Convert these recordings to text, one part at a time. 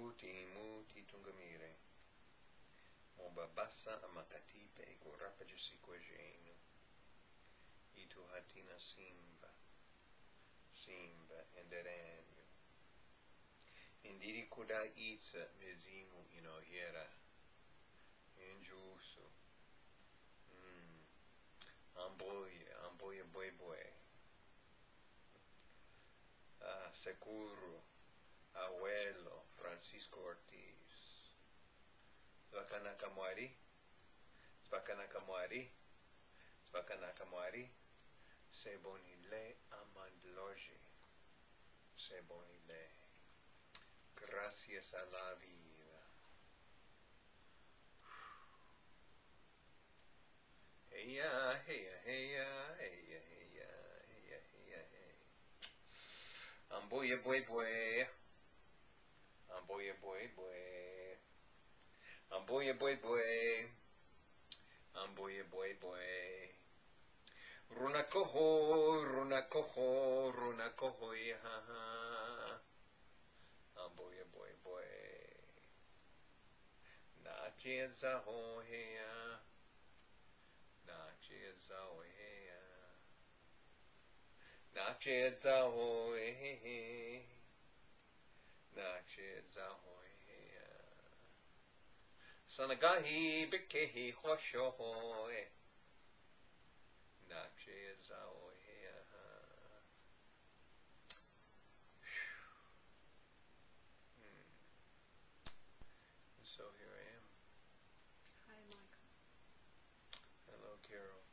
Muti muti tungamire. Mombabasa amakatipe gorapajasikwajenu. Itu hatina simba. Simba enderanyo. Indiri kuda isa mezimu inohera. Injusu. Amboye, amboye boy boy. Seguro. Abuelo Francisco Ortiz. Svakanakamwari. Svakanakamwari. Svakanakamwari. Sebonile amandloje. Sebonile. Gracias a la vida. Heya, heya, heya, heya, heya, heya, heya, hey. Amboye boy boy. Amboye boy boy. Amboye boy boy. Amboye boy boy. Runakoho, runakoho, runakoho, yaha. Amboye boy boy. Nache zaho heya. Nache zaho heya. Nache zaho hehe. Nache zaho heya. Sanagahi bikehi hoshohoe. Nache zaho heya. So here I am. Hi, Michael. Hello, Carol.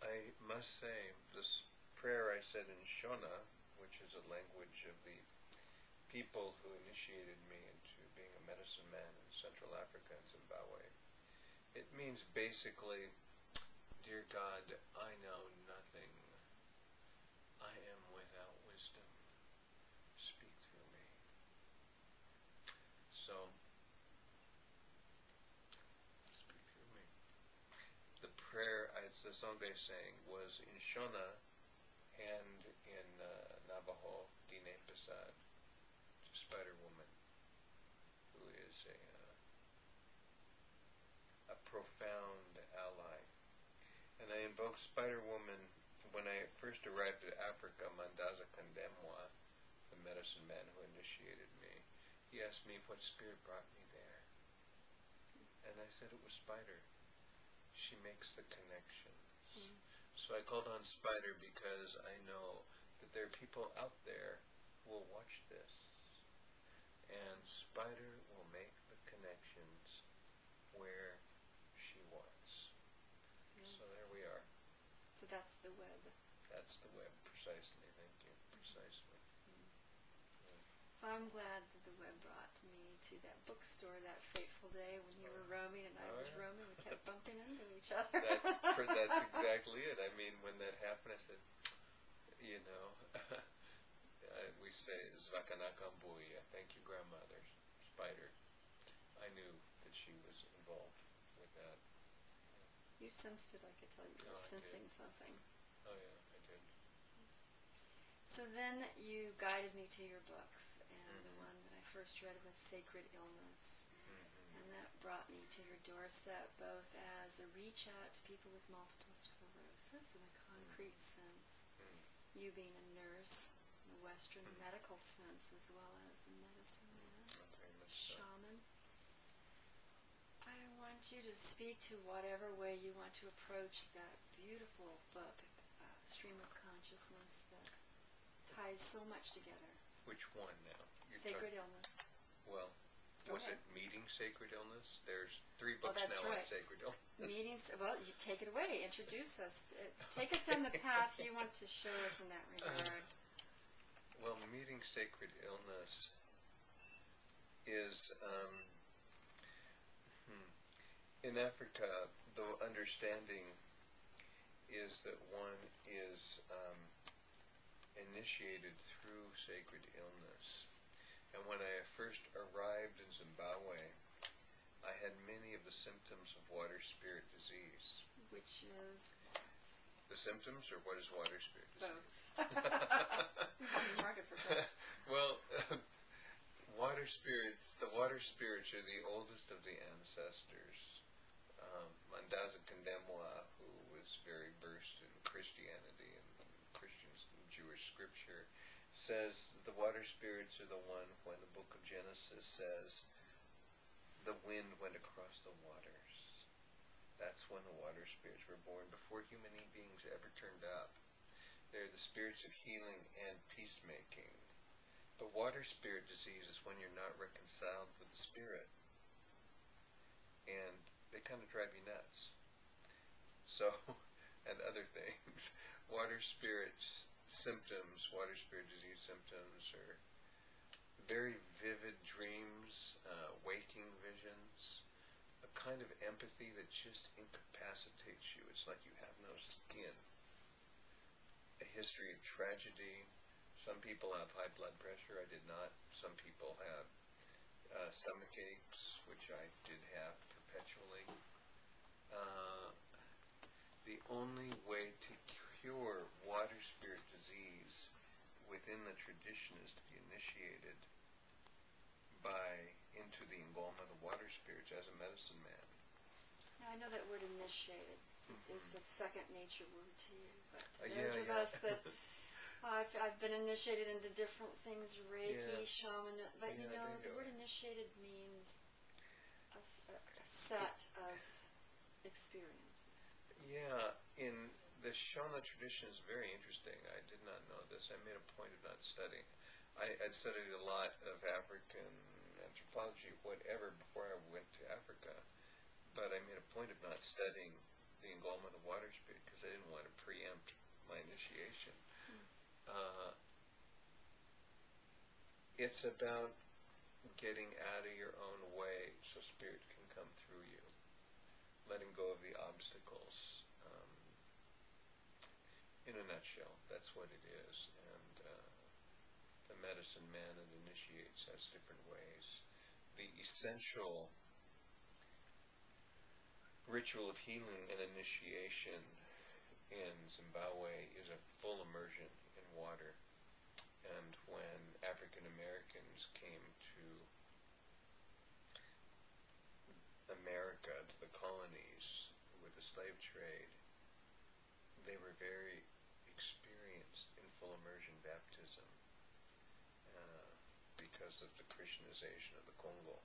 I must say, this prayer I said in Shona, which is a language of the people who initiated me into being a medicine man in Central Africa and Zimbabwe. It means basically, dear God, I know nothing. I am without wisdom. Speak through me. So, speak through me. The prayer, the song they sang, was in Shona and in Navajo, Dine Pasad, Spider Woman, who is a profound ally. And I invoked Spider Woman when I first arrived at Africa. Mandaza Kandemwa, the medicine man who initiated me, he asked me what spirit brought me there. And I said it was Spider. She makes the connections. So I called on Spider because I know that there are people out there who will watch this. And Spider will make the connections where she wants. Yes. So there we are. So that's the web. That's the web, precisely. Thank you. Precisely. So I'm glad that the web brought me to that bookstore that fateful day when you were roaming and I was roaming. We kept bumping into each other. That's exactly it. I mean, when that happened, I said, we say Zvakanakambuya. Thank you, grandmother. Spider. I knew that she was involved with that. You sensed it, I could tell you were sensing something. Oh yeah, I did. So then you guided me to your books, and the one that I first read was Sacred Illness. And that brought me to your doorstep both as a reach out to people with multiple sclerosis in a concrete sense, you being a nurse in a Western medical sense as well as a medicine man, shaman. I want you to speak to whatever way you want to approach that beautiful book, Stream of Consciousness, that ties so much together. Which one now? Sacred Illness. Well, was it Meeting Sacred Illness? There's 3 books now on Sacred Illness. Meetings, well, you take it away. Introduce us. Take us on the path you want to show us in that regard. Well, Meeting Sacred Illness is, in Africa, the understanding is that one is initiated through sacred illness. And when I first arrived in Zimbabwe, I had many of the symptoms of water spirit disease. Which is the symptoms, or what is water spirit disease? Both. Market for both. Well, water the water spirits are the oldest of the ancestors. Mandaza Kandemwa, who was very versed in Christianity and Christian Jewish scripture, says the water spirits are the one when the book of Genesis says the wind went across the waters. That's when the water spirits were born, before human beings ever turned up. They're the spirits of healing and peacemaking. But water spirit disease is when you're not reconciled with the spirit. And they kind of drive you nuts. So, and other things. Water spirit symptoms, water spirit disease symptoms are very vivid dreams, waking visions, a kind of empathy that just incapacitates you. It's like you have no skin. A history of tragedy. Some people have high blood pressure. I did not. Some people have stomach aches, which I did have perpetually. The only way to cure water spirit disease within the tradition is to be initiated into the Ngoma, the water spirits, as a medicine man. Now, I know that word initiated is the second nature word to you, but Yeah, those of us that I've been initiated into different things, Reiki, shaman, but you know, the word initiated means a set of experiences. Yeah, in the Shona tradition is very interesting. I did not know this. I made a point of not studying. I'd studied a lot of African anthropology, whatever, before I went to Africa. But I made a point of not studying the Ngoma, the water spirit, because I didn't want to preempt my initiation. It's about getting out of your own way so spirit can come through you. Letting go of the obstacles. In a nutshell, that's what it is. And the medicine man that initiates has different ways. The essential ritual of healing and initiation in Zimbabwe is a full immersion in water. And when African Americans came to America, to the colonies, with the slave trade, they were very experienced in full immersion baptism because of the Christianization of the Congo.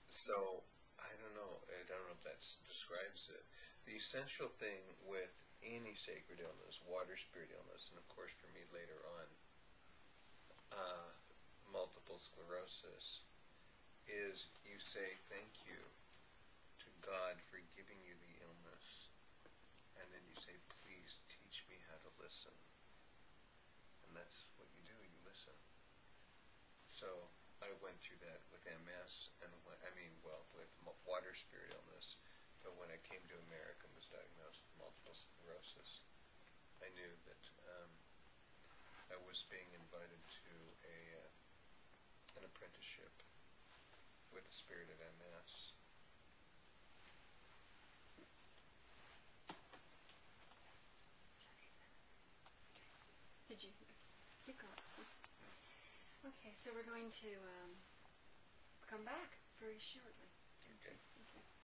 So, I don't know if that describes it. The essential thing with any sacred illness, water spirit illness, and of course for me later on, multiple sclerosis, is you say thank you to God for giving you the illness, and then you say, please teach me how to listen. And that's what you do, you listen. So I went through that with MS, and with water spirit illness. But when I came to America and was diagnosed with multiple sclerosis, I knew that I was being invited to an apprenticeship with the spirit of MS. Did you keep going? Okay, so we're going to come back very shortly.